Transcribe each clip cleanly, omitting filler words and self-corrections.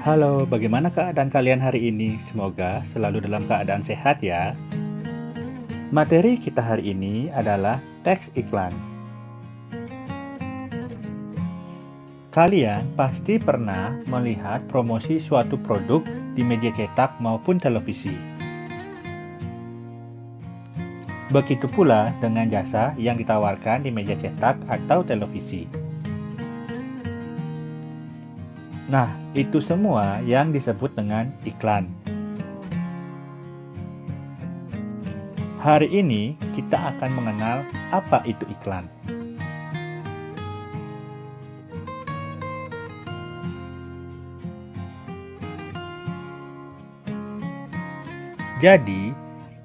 Halo, bagaimana keadaan kalian hari ini? Semoga selalu dalam keadaan sehat ya. Materi kita hari ini adalah teks iklan. Kalian pasti pernah melihat promosi suatu produk di media cetak maupun televisi. Begitu pula dengan jasa yang ditawarkan di media cetak atau televisi. Nah, itu semua yang disebut dengan iklan. Hari ini kita akan mengenal apa itu iklan. Jadi,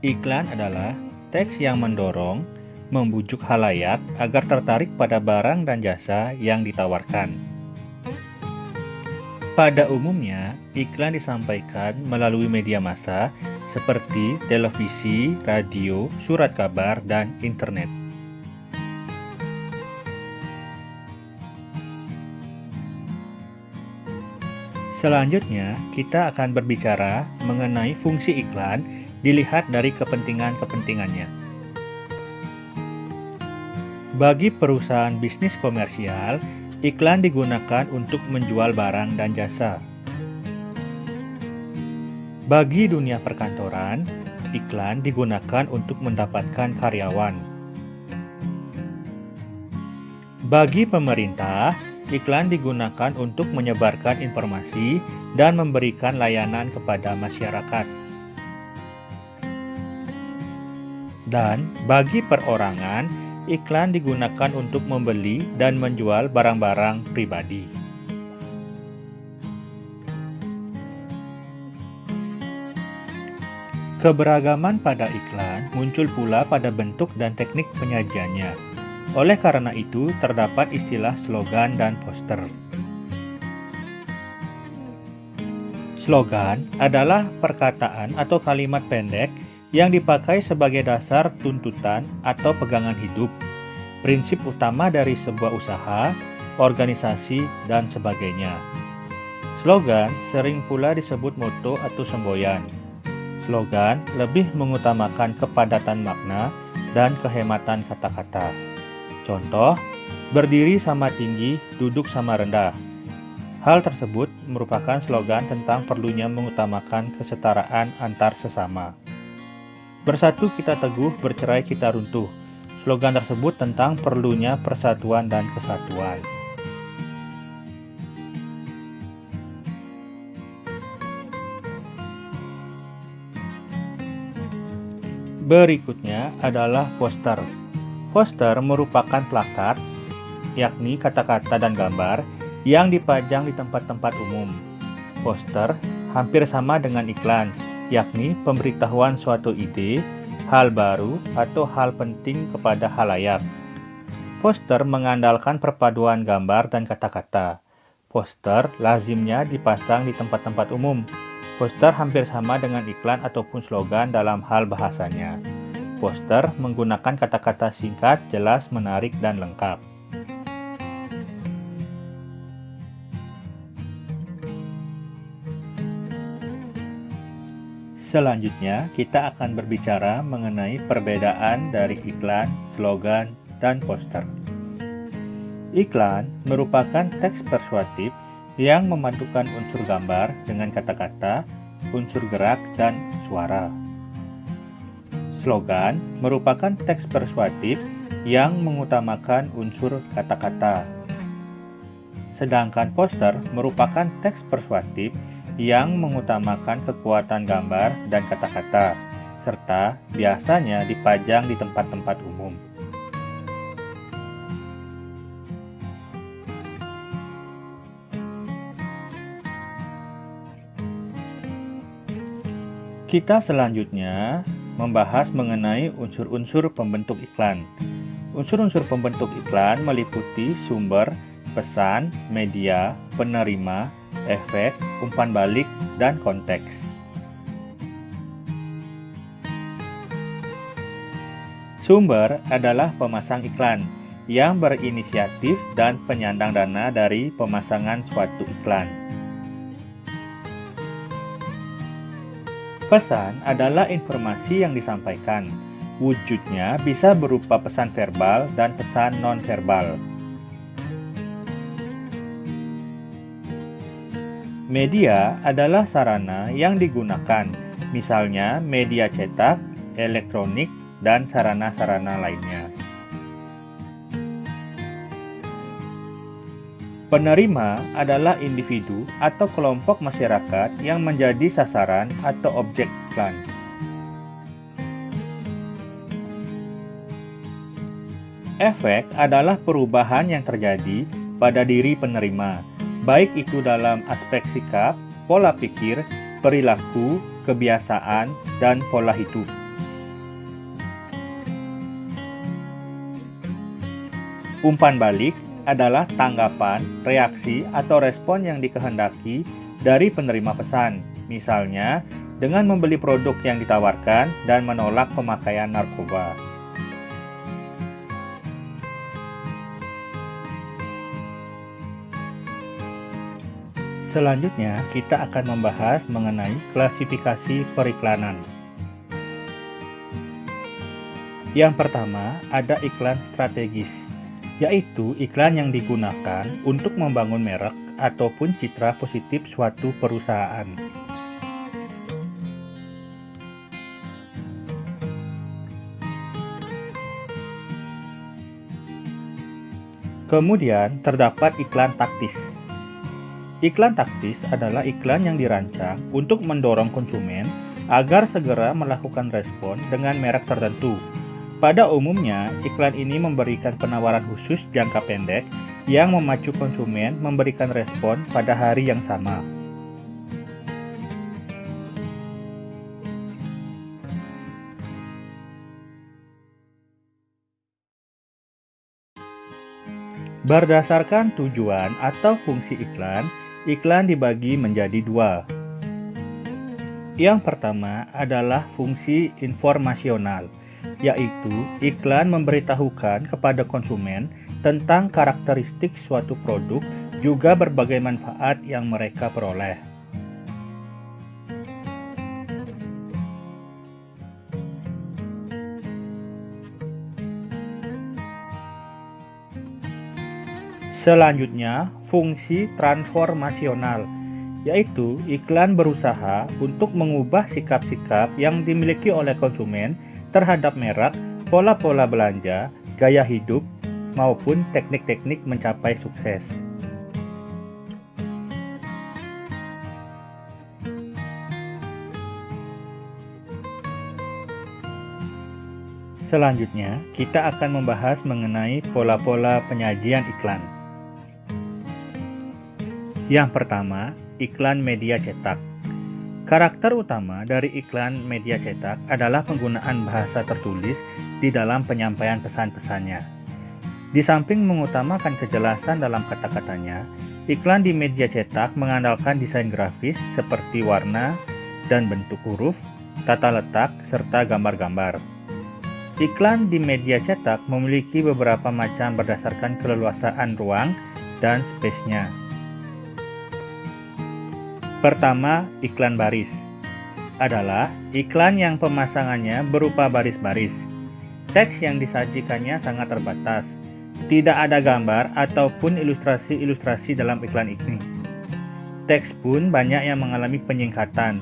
iklan adalah teks yang mendorong, membujuk khalayak agar tertarik pada barang dan jasa yang ditawarkan. Pada umumnya, iklan disampaikan melalui media massa seperti televisi, radio, surat kabar, dan internet. Selanjutnya, kita akan berbicara mengenai fungsi iklan dilihat dari kepentingan-kepentingannya. Bagi perusahaan bisnis komersial, iklan digunakan untuk menjual barang dan jasa. Bagi dunia perkantoran, iklan digunakan untuk mendapatkan karyawan. Bagi pemerintah, iklan digunakan untuk menyebarkan informasi dan memberikan layanan kepada masyarakat. Dan bagi perorangan, iklan digunakan untuk membeli dan menjual barang-barang pribadi. Keberagaman pada iklan muncul pula pada bentuk dan teknik penyajiannya. Oleh karena itu, terdapat istilah slogan dan poster. Slogan adalah perkataan atau kalimat pendek yang dipakai sebagai dasar tuntutan atau pegangan hidup, prinsip utama dari sebuah usaha, organisasi, dan sebagainya. Slogan sering pula disebut moto atau semboyan. Slogan lebih mengutamakan kepadatan makna dan kehematan kata-kata. Contoh, berdiri sama tinggi, duduk sama rendah. Hal tersebut merupakan slogan tentang perlunya mengutamakan kesetaraan antar sesama. Bersatu kita teguh, bercerai kita runtuh. Slogan tersebut tentang perlunya persatuan dan kesatuan. Berikutnya adalah poster. Poster merupakan plakat, yakni kata-kata dan gambar yang dipajang di tempat-tempat umum. Poster hampir sama dengan iklan, yakni pemberitahuan suatu ide, hal baru, atau hal penting kepada khalayak. Poster mengandalkan perpaduan gambar dan kata-kata. Poster lazimnya dipasang di tempat-tempat umum. Poster hampir sama dengan iklan ataupun slogan dalam hal bahasanya. Poster menggunakan kata-kata singkat, jelas, menarik, dan lengkap. Selanjutnya, kita akan berbicara mengenai perbedaan dari iklan, slogan, dan poster. Iklan merupakan teks persuasif yang memadukan unsur gambar dengan kata-kata, unsur gerak, dan suara. Slogan merupakan teks persuasif yang mengutamakan unsur kata-kata. Sedangkan poster merupakan teks persuasif yang mengutamakan kekuatan gambar dan kata-kata, serta biasanya dipajang di tempat-tempat umum. Kita selanjutnya membahas mengenai unsur-unsur pembentuk iklan. Unsur-unsur pembentuk iklan meliputi sumber, pesan, media, penerima, efek, umpan balik, dan konteks. Sumber adalah pemasang iklan yang berinisiatif dan penyandang dana dari pemasangan suatu iklan. Pesan adalah informasi yang disampaikan. Wujudnya bisa berupa pesan verbal dan pesan non-verbal. Media adalah sarana yang digunakan, misalnya media cetak, elektronik, dan sarana-sarana lainnya. Penerima adalah individu atau kelompok masyarakat yang menjadi sasaran atau objek iklan. Efek adalah perubahan yang terjadi pada diri penerima, baik itu dalam aspek sikap, pola pikir, perilaku, kebiasaan, dan pola hidup. Umpan balik adalah tanggapan, reaksi, atau respon yang dikehendaki dari penerima pesan, misalnya dengan membeli produk yang ditawarkan dan menolak pemakaian narkoba. Selanjutnya, kita akan membahas mengenai klasifikasi periklanan. Yang pertama, ada iklan strategis, yaitu iklan yang digunakan untuk membangun merek ataupun citra positif suatu perusahaan. Kemudian terdapat iklan taktis. Iklan taktis adalah iklan yang dirancang untuk mendorong konsumen agar segera melakukan respon dengan merek tertentu. Pada umumnya, iklan ini memberikan penawaran khusus jangka pendek yang memacu konsumen memberikan respon pada hari yang sama. Berdasarkan tujuan atau fungsi iklan, iklan dibagi menjadi dua. Yang pertama adalah fungsi informasional, yaitu iklan memberitahukan kepada konsumen tentang karakteristik suatu produk, juga berbagai manfaat yang mereka peroleh. Selanjutnya, fungsi transformasional, yaitu iklan berusaha untuk mengubah sikap-sikap yang dimiliki oleh konsumen terhadap merek, pola-pola belanja, gaya hidup, maupun teknik-teknik mencapai sukses. Selanjutnya, kita akan membahas mengenai pola-pola penyajian iklan. Yang pertama, iklan media cetak. Karakter utama dari iklan media cetak adalah penggunaan bahasa tertulis di dalam penyampaian pesan-pesannya. Di samping mengutamakan kejelasan dalam kata-katanya, iklan di media cetak mengandalkan desain grafis seperti warna dan bentuk huruf, tata letak, serta gambar-gambar. Iklan di media cetak memiliki beberapa macam berdasarkan keleluasaan ruang dan space-nya. Pertama, iklan baris adalah iklan yang pemasangannya berupa baris-baris. Teks yang disajikannya sangat terbatas. Tidak ada gambar ataupun ilustrasi-ilustrasi dalam iklan ini. Teks pun banyak yang mengalami penyingkatan.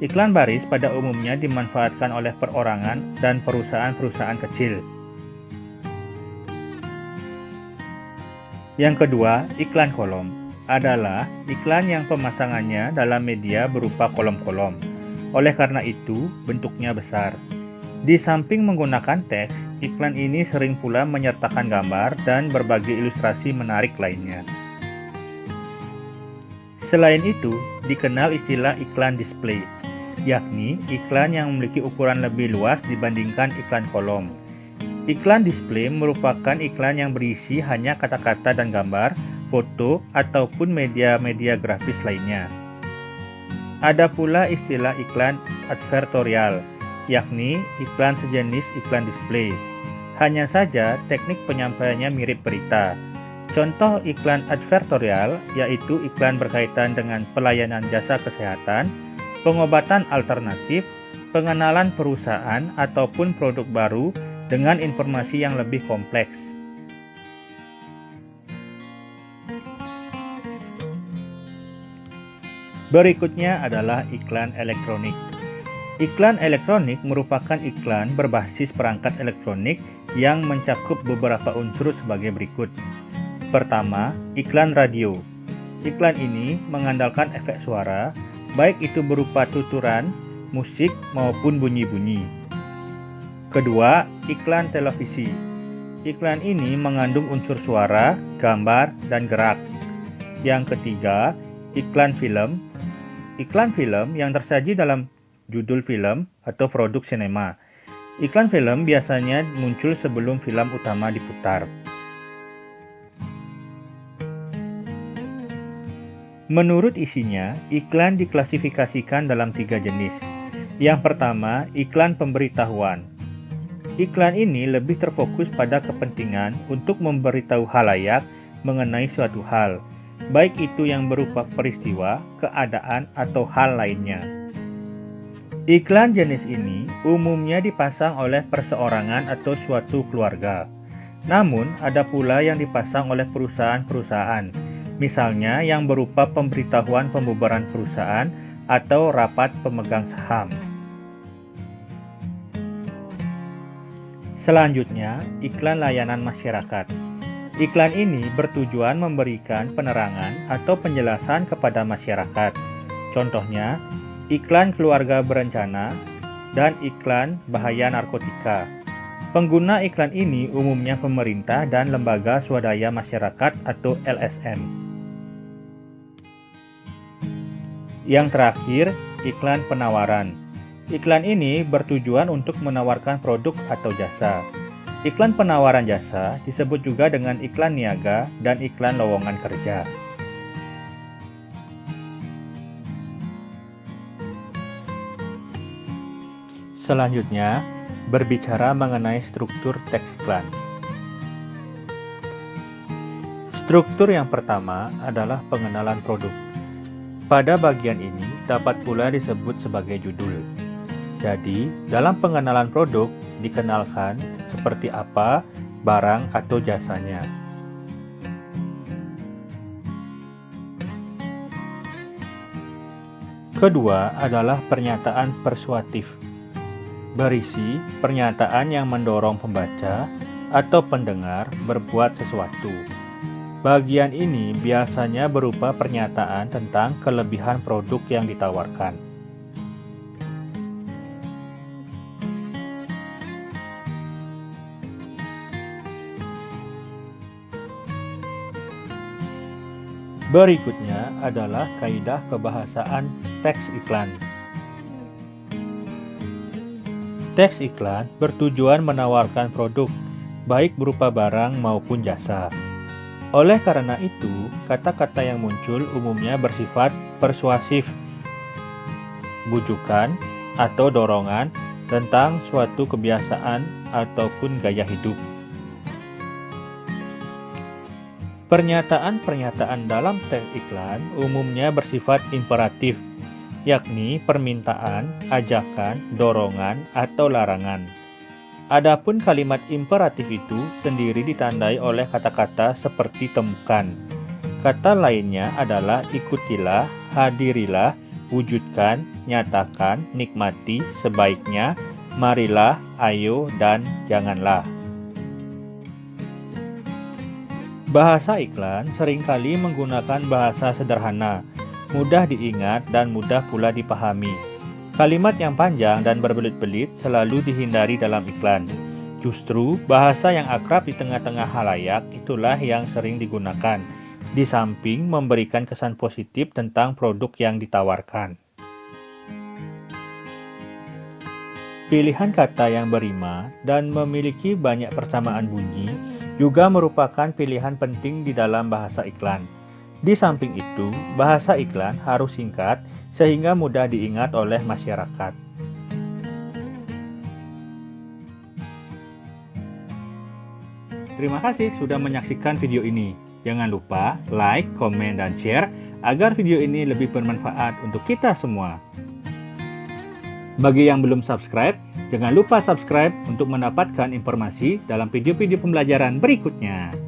Iklan baris pada umumnya dimanfaatkan oleh perorangan dan perusahaan-perusahaan kecil. Yang kedua, iklan kolom adalah iklan yang pemasangannya dalam media berupa kolom-kolom. Oleh karena itu, bentuknya besar. Di samping menggunakan teks, iklan ini sering pula menyertakan gambar dan berbagai ilustrasi menarik lainnya. Selain itu, dikenal istilah iklan display, yakni iklan yang memiliki ukuran lebih luas dibandingkan iklan kolom. Iklan display merupakan iklan yang berisi hanya kata-kata dan gambar, foto, ataupun media-media grafis lainnya. Ada pula istilah iklan advertorial, yakni iklan sejenis iklan display. Hanya saja teknik penyampaiannya mirip berita. Contoh iklan advertorial yaitu iklan berkaitan dengan pelayanan jasa kesehatan, pengobatan alternatif, pengenalan perusahaan ataupun produk baru dengan informasi yang lebih kompleks. Berikutnya adalah iklan elektronik. Iklan elektronik merupakan iklan berbasis perangkat elektronik yang mencakup beberapa unsur sebagai berikut. Pertama, iklan radio. Iklan ini mengandalkan efek suara, baik itu berupa tuturan, musik, maupun bunyi-bunyi. Kedua, iklan televisi. Iklan ini mengandung unsur suara, gambar, dan gerak. Yang ketiga, iklan film. Iklan film yang tersaji dalam judul film atau produk sinema. Iklan film biasanya muncul sebelum film utama diputar. Menurut isinya, iklan diklasifikasikan dalam 3 jenis. Yang pertama, iklan pemberitahuan. Iklan ini lebih terfokus pada kepentingan untuk memberitahu khalayak mengenai suatu hal, baik itu yang berupa peristiwa, keadaan, atau hal lainnya. Iklan jenis ini umumnya dipasang oleh perseorangan atau suatu keluarga. Namun, ada pula yang dipasang oleh perusahaan-perusahaan, misalnya yang berupa pemberitahuan pembubaran perusahaan atau rapat pemegang saham. Selanjutnya, iklan layanan masyarakat. Iklan ini bertujuan memberikan penerangan atau penjelasan kepada masyarakat. Contohnya, iklan keluarga berencana dan iklan bahaya narkotika. Pengguna iklan ini umumnya pemerintah dan lembaga swadaya masyarakat atau LSM. Yang terakhir, iklan penawaran. Iklan ini bertujuan untuk menawarkan produk atau jasa. Iklan penawaran jasa disebut juga dengan iklan niaga dan iklan lowongan kerja. Selanjutnya, berbicara mengenai struktur teks iklan. Struktur yang pertama adalah pengenalan produk. Pada bagian ini dapat pula disebut sebagai judul. Jadi, dalam pengenalan produk dikenalkan seperti apa barang atau jasanya. Kedua adalah pernyataan persuasif. Berisi pernyataan yang mendorong pembaca atau pendengar berbuat sesuatu. Bagian ini biasanya berupa pernyataan tentang kelebihan produk yang ditawarkan. Berikutnya adalah kaidah kebahasaan teks iklan. Teks iklan bertujuan menawarkan produk, baik berupa barang maupun jasa. Oleh karena itu, kata-kata yang muncul umumnya bersifat persuasif, bujukan, atau dorongan tentang suatu kebiasaan ataupun gaya hidup. Pernyataan-pernyataan dalam teks iklan umumnya bersifat imperatif, yakni permintaan, ajakan, dorongan, atau larangan. Adapun kalimat imperatif itu sendiri ditandai oleh kata-kata seperti temukan. Kata lainnya adalah ikutilah, hadirilah, wujudkan, nyatakan, nikmati, sebaiknya, marilah, ayo, dan janganlah. Bahasa iklan seringkali menggunakan bahasa sederhana, mudah diingat dan mudah pula dipahami. Kalimat yang panjang dan berbelit-belit selalu dihindari dalam iklan. Justru bahasa yang akrab di tengah-tengah khalayak itulah yang sering digunakan, di samping memberikan kesan positif tentang produk yang ditawarkan. Pilihan kata yang berima dan memiliki banyak persamaan bunyi juga merupakan pilihan penting di dalam bahasa iklan. Di samping itu, bahasa iklan harus singkat sehingga mudah diingat oleh masyarakat. Terima kasih sudah menyaksikan video ini. Jangan lupa like, komen, dan share agar video ini lebih bermanfaat untuk kita semua. Bagi yang belum subscribe, jangan lupa subscribe untuk mendapatkan informasi dalam video-video pembelajaran berikutnya.